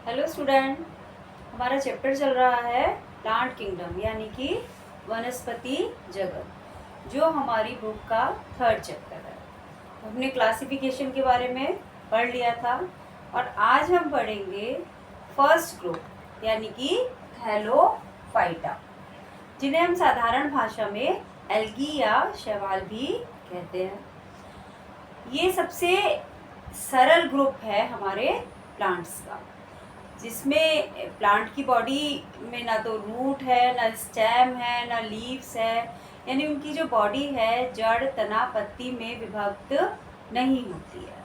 Hello student, हमारा chapter चल रहा है प्लांट किंगडम यानी कि वनस्पति जगत, जो हमारी बुक का थर्ड चैप्टर है। हमने क्लासिफिकेशन के बारे में पढ़ लिया था और आज हम पढ़ेंगे फर्स्ट ग्रुप यानी कि थैलोफाइटा, जिन्हें हम साधारण भाषा में एल्गी या शैवाल भी कहते हैं। ये सबसे सरल ग्रुप है हमारे प्लांट्स का, जिसमें प्लांट की बॉडी में ना तो रूट है, ना स्टेम है, ना लीव्स है, यानी उनकी जो बॉडी है जड़, तना, पत्ती में विभक्त नहीं होती है।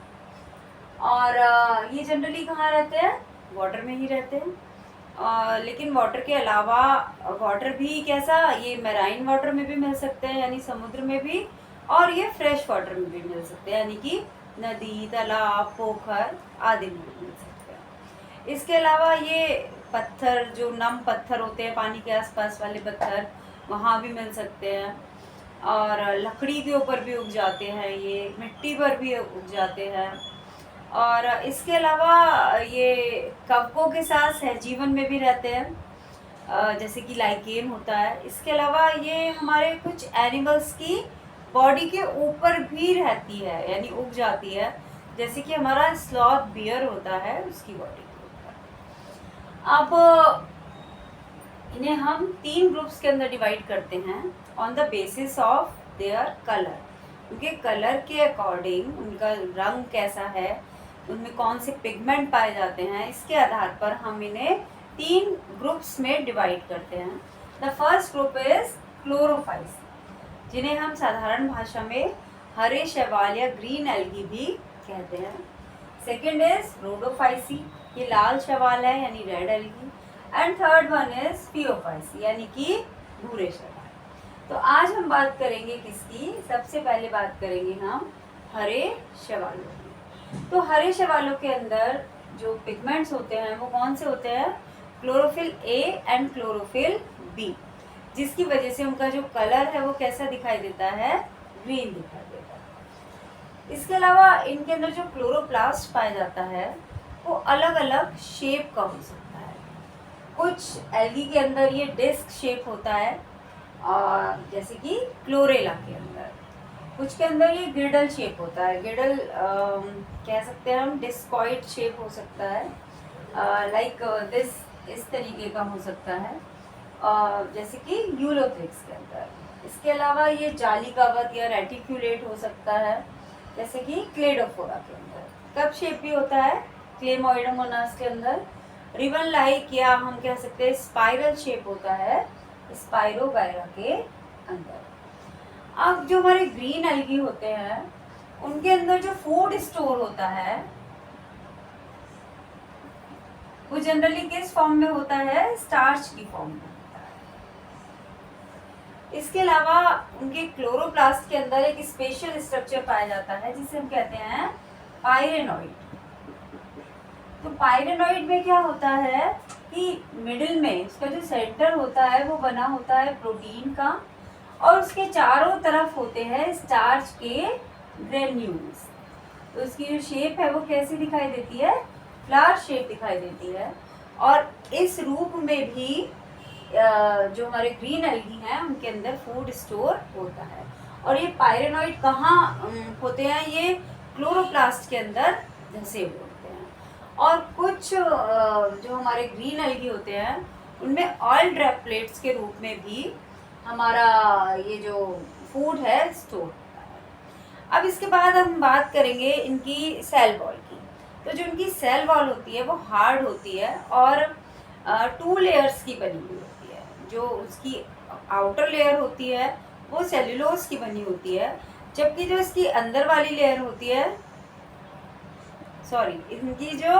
और ये जनरली कहाँ रहते हैं? वाटर में ही रहते हैं। लेकिन वाटर के अलावा वाटर भी कैसा, ये मैराइन वाटर में भी मिल सकते हैं यानी समुद्र में भी, और ये फ्रेश वाटर में भी मिल सकते हैं यानी कि नदी, तालाब, पोखर आदि में भी मिल सकते हैं। इसके अलावा ये पत्थर, जो नम पत्थर होते हैं पानी के आसपास वाले पत्थर, वहाँ भी मिल सकते हैं। और लकड़ी के ऊपर भी उग जाते हैं, ये मिट्टी पर भी उग जाते हैं। और इसके अलावा ये कवकों के साथ सहजीवन में भी रहते हैं, जैसे कि लाइकेन होता है। इसके अलावा ये हमारे कुछ एनिमल्स की बॉडी के ऊपर भी रहती है यानी उग जाती है, जैसे कि हमारा स्लॉथ बियर होता है उसकी बॉडी के ऊपर। अब इन्हें हम 3 ग्रुप्स के अंदर डिवाइड करते हैं on the basis of their colour. उनके कलर के अकॉर्डिंग, उनका रंग कैसा है, उनमें कौन से पिगमेंट पाए जाते हैं, इसके आधार पर हम इन्हें 3 ग्रुप्स में डिवाइड करते हैं। The first group is Chlorophyceae, जिन्हें हम साधारण भाषा में हरे शैवाल या ग्रीन एल्गी भी कहते हैं। सेकेंड इज रोडोफाइसी, ये लाल शैवाल है यानी red algae. And third one is Phaeophyceae यानी कि भूरे शैवाल। तो आज हम बात करेंगे किसकी? सबसे पहले बात करेंगे हम हरे शैवालों की। तो हरे शैवालों के अंदर जो पिगमेंट्स होते हैं वो कौन से होते हैं? Chlorophyll A and chlorophyll B, जिसकी वजह से उनका जो कलर है वो कैसा दिखाई देता है? ग्रीन दिखाई देता है। इसके अलावा इनके अंदर जो क्लोरोप्लास्ट पाया जाता है वो अलग अलग शेप का हो सकता है। कुछ एल्गी के अंदर ये डिस्क शेप होता है, और जैसे कि क्लोरेला के अंदर। कुछ के अंदर ये गिडल शेप होता है, गिडल कह सकते हैं हम, डिस्कॉइड शेप हो सकता है, लाइक दिस, इस तरीके का हो सकता है, जैसे कि यूलोथ्रिक्स के अंदर। इसके अलावा ये जाली कवक या रेटिक्यूलेट हो सकता है, जैसे कि क्लेडोफोरा के अंदर। कप शेप भी होता है क्लेमोइडोमोनास के अंदर। रिबन लाइक, या हम कह सकते हैं स्पाइरल शेप होता है स्पाइरोगायरा के अंदर। अब जो हमारे ग्रीन एल्गी होते हैं उनके अंदर जो फूड स्टोर होता है वो जनरली किस फॉर्म में होता है? स्टार्च की फॉर्म में होता है। इसके अलावा उनके क्लोरोप्लास्ट के अंदर एक स्पेशल स्ट्रक्चर पाया जाता है जिसे हम कहते हैं पाइरेनॉइड। तो पाइरेनॉइड में क्या होता है कि मिडिल में उसका जो सेंटर होता है वो बना होता है प्रोटीन का, और उसके चारों तरफ होते हैं स्टार्च के ग्रेन्यूल्स। तो उसकी जो शेप है वो कैसी दिखाई देती है? फ्लावर शेप दिखाई देती है। और इस रूप में भी जो हमारे ग्रीन एल्गी हैं उनके अंदर फूड स्टोर होता है। और ये पाइरेनॉइड कहाँ होते हैं? ये क्लोरोप्लास्ट के अंदर धंसे हुए होते हैं। और कुछ जो हमारे ग्रीन एल्गी होते हैं उनमें ऑयल ड्रॉपलेट्स के रूप में भी हमारा ये जो फूड है स्टोर होता है। अब इसके बाद हम बात करेंगे इनकी सेल वॉल की। तो जो इनकी सेल वॉल होती है वो हार्ड होती है और 2 लेयर्स की बनी हुई होती है। जो उसकी आउटर लेयर होती है वो सेल्यूलोज की बनी होती है, जबकि जो इसकी अंदर वाली लेयर होती है, सॉरी, इनकी जो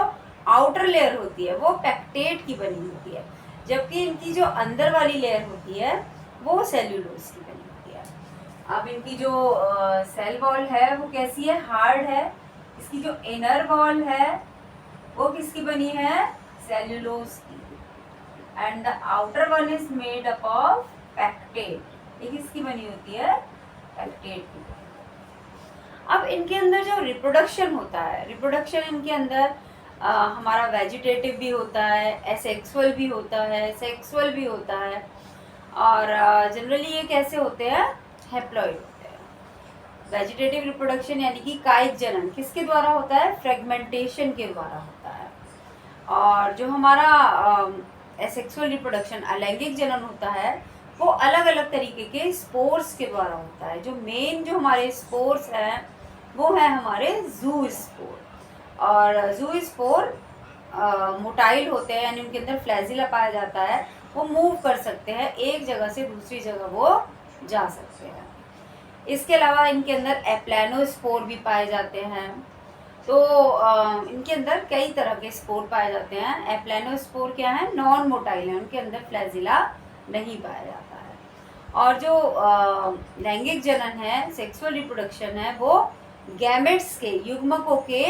आउटर लेयर होती है वो पेक्टेट की बनी होती है, जबकि इनकी जो अंदर वाली लेयर होती है वो सेल्यूलोज की बनी होती है। अब इनकी जो सेल वॉल है वो कैसी है? हार्ड है। इसकी जो इनर वॉल है वो किसकी बनी है? सेल्यूलोज की। And the outer one is made up of pectate. ये किसकी बनी होती है? पेक्टेट की। अब इनके अंदर जो रिप्रोडक्शन होता है, रिप्रोडक्शन इनके अंदर हमारा वेजिटेटिव भी होता है, एसेक्सुअल भी होता है, सेक्सुअल भी होता है, और जनरली ये कैसे होते हैं, हैप्लॉइड होते हैं। वेजिटेटिव रिप्रोडक्शन यानी कि कायिक जनन किसके द्वारा होता है, फ्रेगमेंटेशन के द्वारा होता है। और जो हमारा एसेक्सुअल रिप्रोडक्शन अलैंगिक जनन होता है वो अलग अलग तरीके के स्पोर्स के द्वारा होता है। जो मेन जो हमारे स्पोर्स हैं वो है हमारे जू स्पोर, और जू स्पोर मोटाइल होते हैं, यानी उनके अंदर फ्लैजिला पाया जाता है, वो मूव कर सकते हैं, एक जगह से दूसरी जगह वो जा सकते हैं। इसके अलावा इनके अंदर एप्लानोस्पोर भी पाए जाते हैं। तो इनके अंदर कई तरह के स्पोर पाए जाते हैं। एप्लानोस्पोर क्या है, नॉन मोटाइल है, उनके अंदर फ्लैजिला नहीं पाया जाता है। और जो लैंगिक जनन है, सेक्सुअल रिप्रोडक्शन है, वो गैमेट्स के, युग्मकों के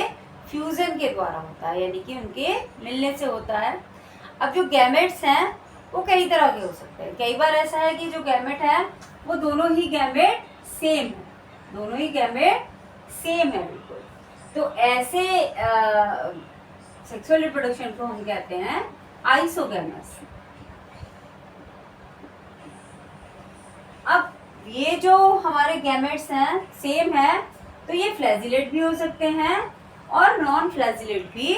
फ्यूजन के द्वारा होता है, यानी कि उनके मिलने से होता है। अब जो गैमेट्स हैं वो कई तरह के हो सकते हैं। कई बार ऐसा है कि जो गैमेट है वो दोनों ही गैमेट सेम है, दोनों ही गैमेट सेम है बिल्कुल। तो ऐसे सेक्सुअल रिप्रोडक्शन को हम कहते हैं आइसोगैमस। अब ये जो हमारे गैमेट्स हैं सेम है, तो ये फ्लैजिलेट भी हो सकते हैं और नॉन फ्लैजिलेट भी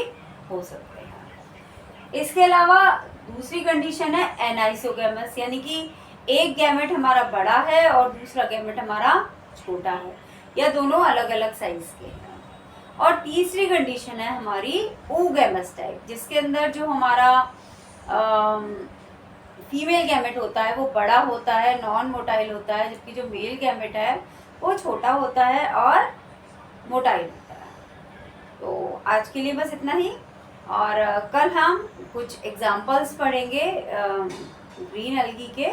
हो सकते हैं। इसके अलावा दूसरी कंडीशन है एनाइसोगैमस, यानी कि एक गैमेट हमारा बड़ा है और दूसरा गैमेट हमारा छोटा है, या दोनों अलग अलग साइज के हैं। और तीसरी कंडीशन है हमारी oogamous टाइप, जिसके अंदर जो हमारा फीमेल गैमेट होता है वो बड़ा होता है, नॉन मोटाइल होता है, जबकि जो मेल गैमेट है वो छोटा होता है और मोटाइल होता है। तो आज के लिए बस इतना ही, और कल हम कुछ एग्जाम्पल्स पढ़ेंगे ग्रीन एल्गी के,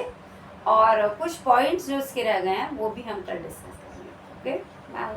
और कुछ पॉइंट्स जो उसके रह गए हैं वो भी हम कल डिस्कस करेंगे। Okay, bye.